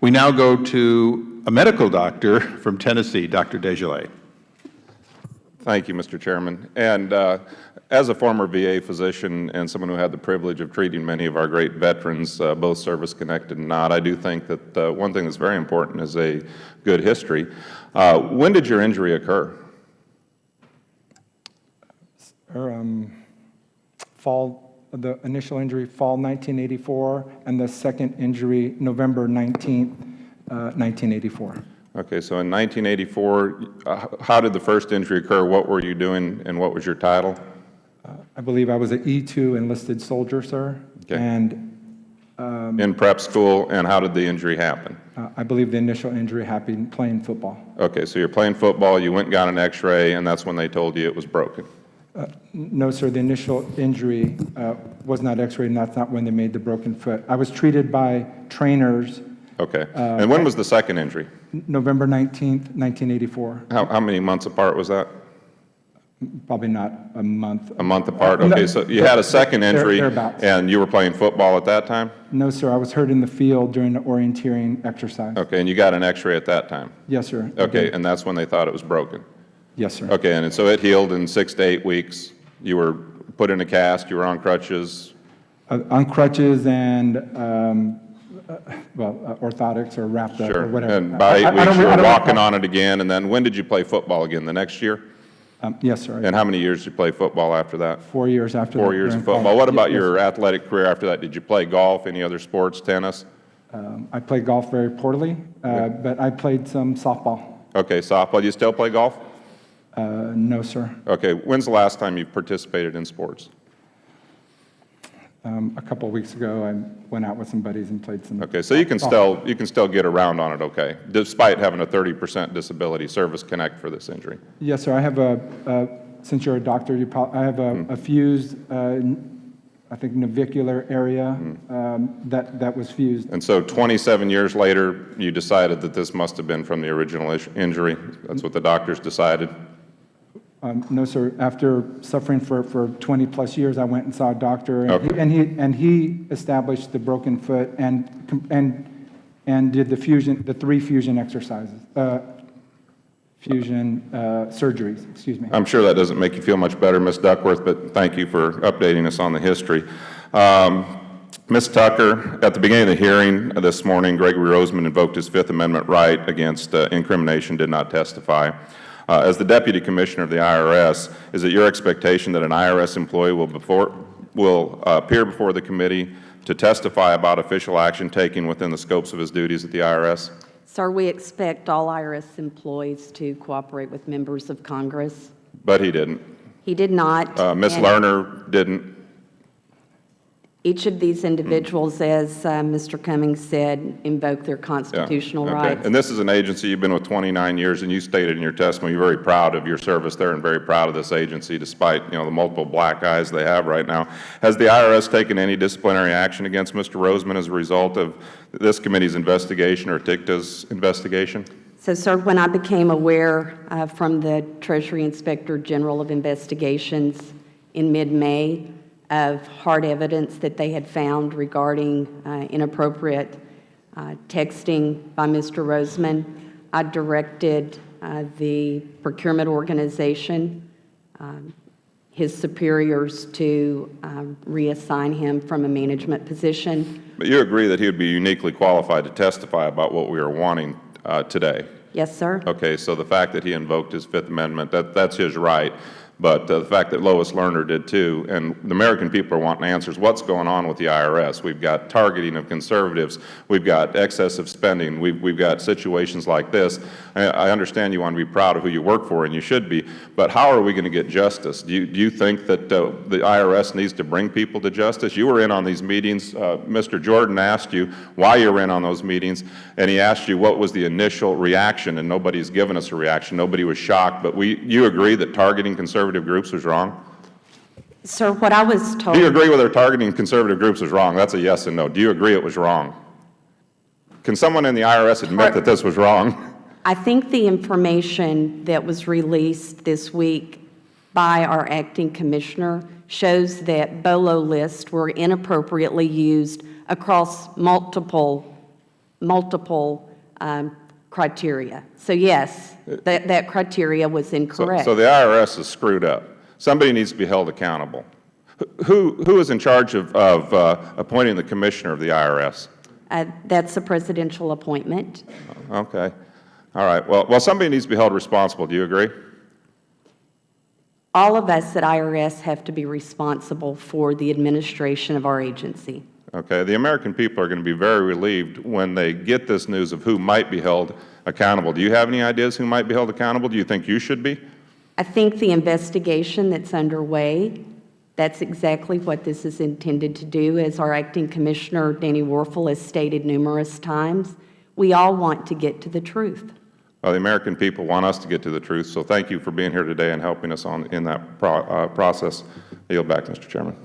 We now go to a medical doctor from Tennessee, Dr. DesJarlais. Thank you, Mr. Chairman. And as a former VA physician and someone who had the privilege of treating many of our great veterans, both service-connected and not, I do think that one thing that's very important is a good history. When did your injury occur? The initial injury, fall 1984, and the second injury, November 19th, 1984. Okay, so in 1984, how did the first injury occur? What were you doing, and what was your title? I believe I was an E2 enlisted soldier, sir. Okay. And in prep school, and how did the injury happen? I believe the initial injury happened playing football. Okay, so you're playing football, you went and got an x-ray, and that's when they told you it was broken. No, sir, the initial injury was not x-rayed, and that's not when they made the broken foot. I was treated by trainers. Okay, and when was the second injury? November 19th, 1984. How many months apart was that? Probably not a month. A month apart, okay, so you had a second injury, and you were playing football at that time? No, sir, I was hurt in the field during the orienteering exercise. Okay, and you got an x-ray at that time? Yes, sir. Okay, and that's when they thought it was broken? Yes, sir. Okay, and so it healed in 6 to 8 weeks. You were put in a cast, you were on crutches? On crutches and, orthotics or wrapped up or whatever. And by 8 weeks you were walking on it again, and then when did you play football again, the next year? Yes, sir. And how many years did you play football after that? 4 years after that. 4 years of football. What about your athletic career after that? Did you play golf, any other sports, tennis? I played golf very poorly, but I played some softball. Okay, softball. Do you still play golf? No, sir. Okay, when's the last time you participated in sports? A couple of weeks ago, I went out with some buddies and played some. Okay, so you can still get around on it, okay, despite having a 30% disability Service Connect for this injury. Yes, sir. I have since you're a doctor, I have a fused, I think, navicular area that was fused. And so 27 years later, you decided that this must have been from the original injury. That's what the doctors decided. No, sir. After suffering for 20 plus years, I went and saw a doctor, and, Okay. he established the broken foot and did the 3 fusion exercises, surgeries. Excuse me. I'm sure that doesn't make you feel much better, Ms. Duckworth, but thank you for updating us on the history. Ms. Tucker, at the beginning of the hearing this morning, Gregory Roseman invoked his Fifth Amendment right against incrimination, did not testify. As the Deputy Commissioner of the IRS, is it your expectation that an IRS employee will appear before the committee to testify about official action taken within the scopes of his duties at the IRS? Sir, we expect all IRS employees to cooperate with members of Congress. But he didn't. He did not. Ms. Lerner didn't. Each of these individuals, as Mr. Cummings said, invoke their constitutional rights. And this is an agency you've been with 29 years, and you stated in your testimony you're very proud of your service there and very proud of this agency despite, the multiple black eyes they have right now. Has the IRS taken any disciplinary action against Mr. Roseman as a result of this committee's investigation or TICTA's investigation? So, sir, when I became aware from the Treasury Inspector General of Investigations in mid-May of hard evidence that they had found regarding inappropriate texting by Mr. Roseman, I directed the procurement organization, his superiors, to reassign him from a management position. But you agree that he would be uniquely qualified to testify about what we are wanting today? Yes, sir. Okay, so the fact that he invoked his Fifth Amendment, that's his right. But the fact that Lois Lerner did too, and the American people are wanting answers. What's going on with the IRS? We've got targeting of conservatives. We've got excessive spending. We've got situations like this. I understand you want to be proud of who you work for, and you should be, but how are we going to get justice? Do you think that the IRS needs to bring people to justice? You were in on these meetings. Mr. Jordan asked you why you were in on those meetings, and he asked you what was the initial reaction, and nobody's given us a reaction. Nobody was shocked, but you agree that targeting conservative groups was wrong? Sir, what I was told— Do you agree whether targeting conservative groups was wrong? That's a yes and no. Do you agree it was wrong? Can someone in the IRS admit that this was wrong? I think the information that was released this week by our acting commissioner shows that BOLO lists were inappropriately used across multiple multiple criteria. So yes, that criteria was incorrect. So the IRS is screwed up. Somebody needs to be held accountable. Who is in charge of appointing the commissioner of the IRS? That's a presidential appointment. Okay. All right. Well, somebody needs to be held responsible. Do you agree? All of us at IRS have to be responsible for the administration of our agency. Okay. The American people are going to be very relieved when they get this news of who might be held accountable. Do you have any ideas who might be held accountable? Do you think you should be? I think the investigation that's underway, that's exactly what this is intended to do. As our acting commissioner, Danny Warfel, has stated numerous times, we all want to get to the truth. Well, the American people want us to get to the truth, so thank you for being here today and helping us in that process. I yield back, Mr. Chairman.